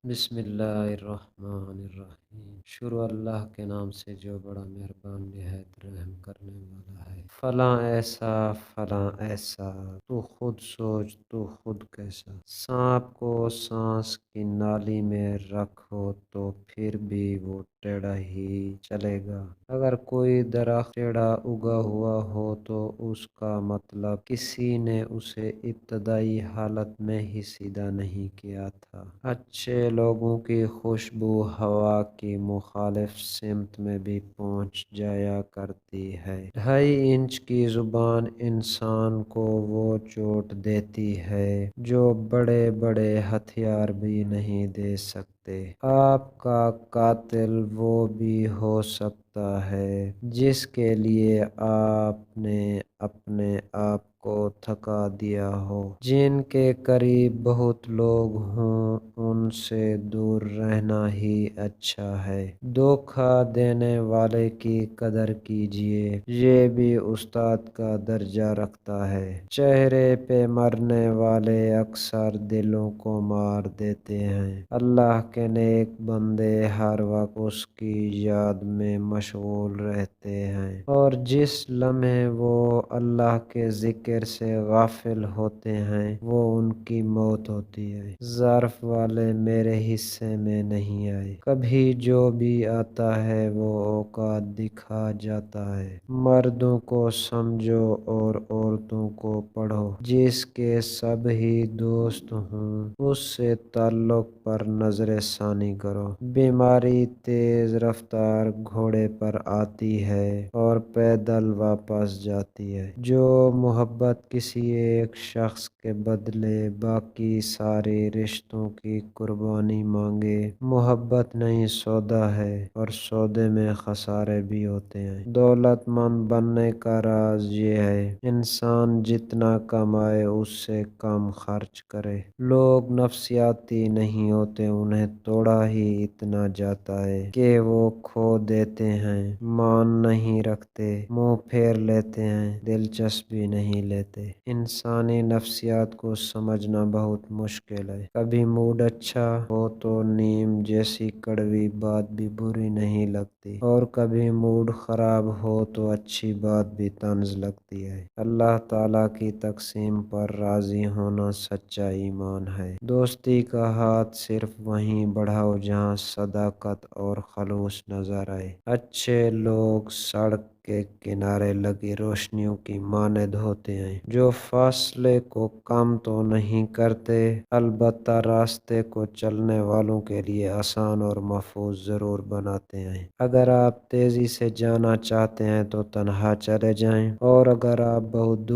بسم اللہ الرحمن الرحیم۔ شروع اللہ کے نام سے جو بڑا مہربان نہایت رحم کرنے والا ہے۔ فلاں ایسا فلاں ایسا، تو خود سوچ تو خود کیسا۔ سانپ کو سانس کی نالی میں رکھو تو پھر بھی وہ ٹیڑھا ہی چلے گا۔ اگر کوئی درخت ٹیڑھا اگا ہوا ہو تو اس کا مطلب کسی نے اسے ابتدائی حالت میں ہی سیدھا نہیں کیا تھا۔ اچھے لوگوں کی خوشبو ہوا کی مخالف سمت میں بھی پہنچ جایا کرتی ہے۔ 2.5 انچ کی زبان انسان کو وہ چوٹ دیتی ہے جو بڑے بڑے ہتھیار بھی نہیں دے سکتے۔ آپ کا قاتل وہ بھی ہو سکتا ہے جس کے لیے آپ نے اپنے آپ کو تھکا دیا ہو۔ جن کے قریب بہت لوگ ہوں ان سے دور رہنا ہی اچھا ہے۔ دھوکا دینے والے کی قدر کیجیے، یہ بھی استاد کا درجہ رکھتا ہے۔ چہرے پہ مرنے والے اکثر دلوں کو مار دیتے ہیں۔ اللہ کے نیک بندے ہر وقت اس کی یاد میں مشغول رہتے ہیں، اور جس لمحے وہ اللہ کے ذکر سے غافل ہوتے ہیں وہ ان کی موت ہوتی ہے۔ ظرف والے میرے حصے میں نہیں آئے، کبھی جو بھی آتا ہے وہ اوقات دکھا جاتا ہے۔ مردوں کو سمجھو اور عورتوں کو پڑھو، جس کے سب ہی دوست ہوں اس سے تعلق پر نظر ثانی کرو۔ بیماری تیز رفتار گھوڑے پر آتی ہے اور پیدل واپس جاتی ہے۔ جو محبت کسی ایک شخص کے بدلے باقی سارے رشتوں کی قربانی مانگے، محبت نہیں سودا ہے، اور سودے میں خسارے بھی ہوتے ہیں۔ دولت مند بننے کا راز یہ ہے انسان جتنا کمائے اس سے کم خرچ کرے۔ لوگ نفسیاتی نہیں ہوتے، انہیں توڑا ہی اتنا جاتا ہے کہ وہ کھو دیتے ہیں۔ مان نہیں رکھتے، منہ پھیر لیتے ہیں، دلچسپی نہیں لیتے۔ انسانی نفسیات کو سمجھنا بہت مشکل ہے۔ کبھی موڈ اچھا ہو تو نیم جیسی کڑوی بات بھی بری نہیں لگتی، اور کبھی موڈ خراب ہو تو اچھی بات بھی طنز لگتی ہے۔ اللہ تعالیٰ کی تقسیم پر راضی ہونا سچا ایمان ہے۔ دوستی کا ہاتھ صرف وہیں بڑھاؤ جہاں صداقت اور خلوص نظر آئے۔ اچھے لوگ سڑک کے کنارے لگی روشنیوں کی مانند ہوتے ہیں، جو فاصلے کو کم تو نہیں کرتے، البتہ راستے کو چلنے والوں کے لیے آسان اور محفوظ ضرور بناتے ہیں۔ اگر آپ تیزی سے جانا چاہتے ہیں تو تنہا چلے جائیں، اور اگر آپ بہت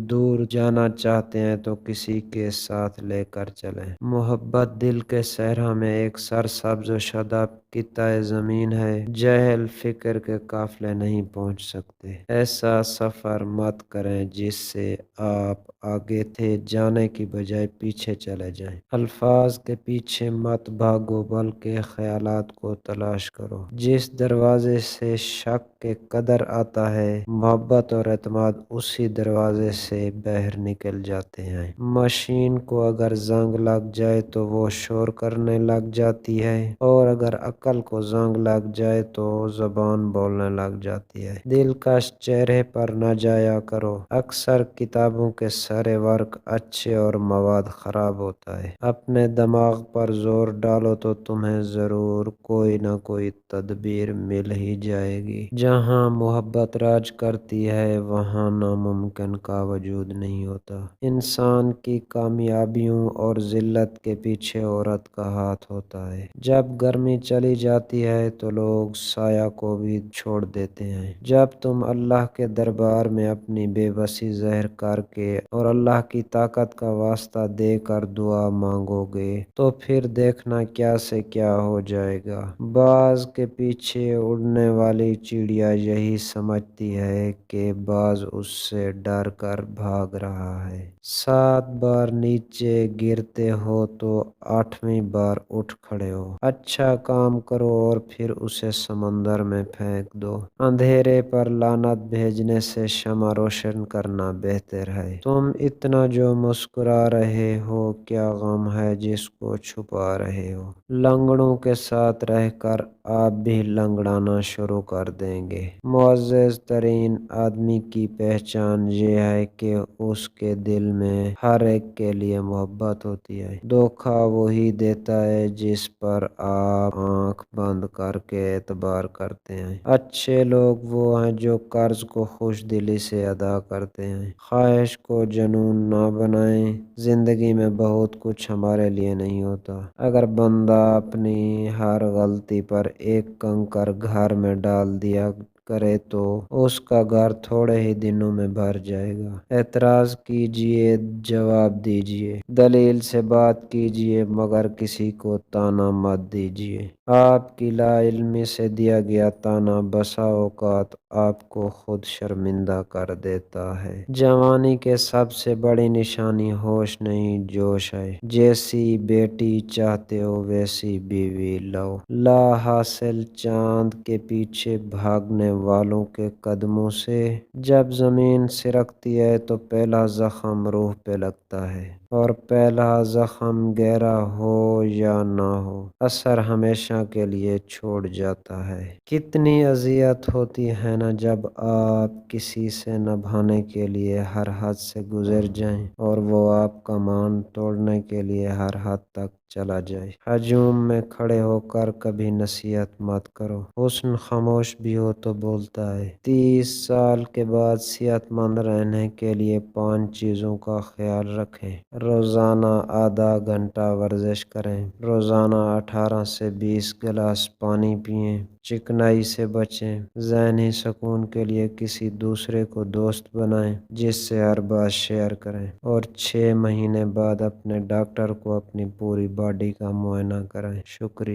دور جانا چاہتے ہیں تو کسی کے ساتھ لے کر چلیں۔ محبت دل کے صحرا میں ایک سرسبز و شاداب قطع زمین ہے، جہل فکر کے قافلے نہیں پہنچ سکتے۔ ایسا سفر مت کریں جس سے آپ آگے تھے جانے کی بجائے پیچھے چلے جائیں۔ الفاظ کے پیچھے مت بھاگو بلکہ خیالات کو تلاش کرو۔ جس دروازے سے شک کے قدر آتا ہے، محبت اور اعتماد اسی دروازے سے باہر نکل جاتے ہیں۔ مشین کو اگر زنگ لگ جائے تو وہ شور کرنے لگ جاتی ہے، اور اگر عقل کو زنگ لگ جائے تو زبان بولنے لگ جاتی ہے۔ دلکش چہرے پر نہ جایا کرو، اکثر کتابوں کے سارے ورق اچھے اور مواد خراب ہوتا ہے۔ اپنے دماغ پر زور ڈالو تو تمہیں ضرور کوئی نہ کوئی تدبیر مل ہی جائے گی۔ جہاں محبت راج کرتی ہے وہاں ناممکن کا وجود نہیں ہوتا۔ انسان کی کامیابیوں اور ذلت کے پیچھے عورت کا ہاتھ ہوتا ہے۔ جب گرمی چلی جاتی ہے تو لوگ سایہ کو بھی چھوڑ دیتے ہیں۔ جب تم اللہ کے دربار میں اپنی بے بسی ظاہر کر کے اور اللہ کی طاقت کا واسطہ دے کر دعا مانگو گے تو پھر دیکھنا کیا سے کیا ہو جائے گا۔ باز کے پیچھے اڑنے والی چڑیا یہی سمجھتی ہے کہ باز اس سے ڈر کر بھاگ رہا ہے۔ 7 بار نیچے گرتے ہو تو 8ویں بار اٹھ کھڑے ہو۔ اچھا کام کرو اور پھر اسے سمندر میں پھینک دو۔ اندھیرے اندھیرے پر لعنت بھیجنے سے شمع روشن کرنا بہتر ہے۔ تم اتنا جو مسکرا رہے ہو، کیا غم ہے جس کو چھپا رہے ہو؟ لنگڑوں کے ساتھ رہ کر آپ بھی لنگڑانا شروع کر دیں گے۔ معزز ترین آدمی کی پہچان یہ ہے کہ اس کے دل میں ہر ایک کے لیے محبت ہوتی ہے۔ دھوکہ وہی دیتا ہے جس پر آپ آنکھ بند کر کے اعتبار کرتے ہیں۔ اچھے لوگ وہ ہیں جو قرض کو خوش دلی سے ادا کرتے ہیں۔ خواہش کو جنون نہ بنائیں۔ زندگی میں بہت کچھ ہمارے لیے نہیں ہوتا۔ اگر بندہ اپنی ہر غلطی پر ایک کنکر گھر میں ڈال دیا کرے تو اس کا گھر تھوڑے ہی دنوں میں بھر جائے گا۔ اعتراض کیجیے، جواب دیجیے، دلیل سے بات کیجیے، مگر کسی کو طعنہ مت دیجیے۔ آپ کی لا علمی سے دیا گیا طعنہ بسا اوقات آپ کو خود شرمندہ کر دیتا ہے۔ جوانی کی سب سے بڑی نشانی ہوش نہیں، جوش ہے۔ جیسی بیٹی چاہتے ہو ویسی بیوی لو۔ لا حاصل چاند کے پیچھے بھاگنے والوں کے قدموں سے جب زمین سرکتی ہے تو پہلا زخم روح پہ لگتا ہے، اور پہلا زخم گہرا ہو یا نہ ہو، اثر ہمیشہ کے لیے چھوڑ جاتا ہے۔ کتنی اذیت ہوتی ہے نا جب آپ کسی سے نبھانے کے لیے ہر حد سے گزر جائیں اور وہ آپ کا مان توڑنے کے لیے ہر حد تک چلا جائے۔ ہجوم میں کھڑے ہو کر کبھی نصیحت مت کرو۔ حسن خاموش بھی ہو تو بولتا ہے۔ 30 سال کے بعد صحت مند رہنے کے لیے 5 چیزوں کا خیال رکھیں۔ روزانہ آدھا گھنٹہ ورزش کریں۔ روزانہ 18 سے 20 گلاس پانی پئیں۔ چکنائی سے بچیں۔ ذہنی سکون کے لیے کسی دوسرے کو دوست بنائیں جس سے ہر بات شیئر کریں، اور 6 مہینے بعد اپنے ڈاکٹر کو اپنی پوری باڈی کا معائنہ کرائیں۔ شکریہ۔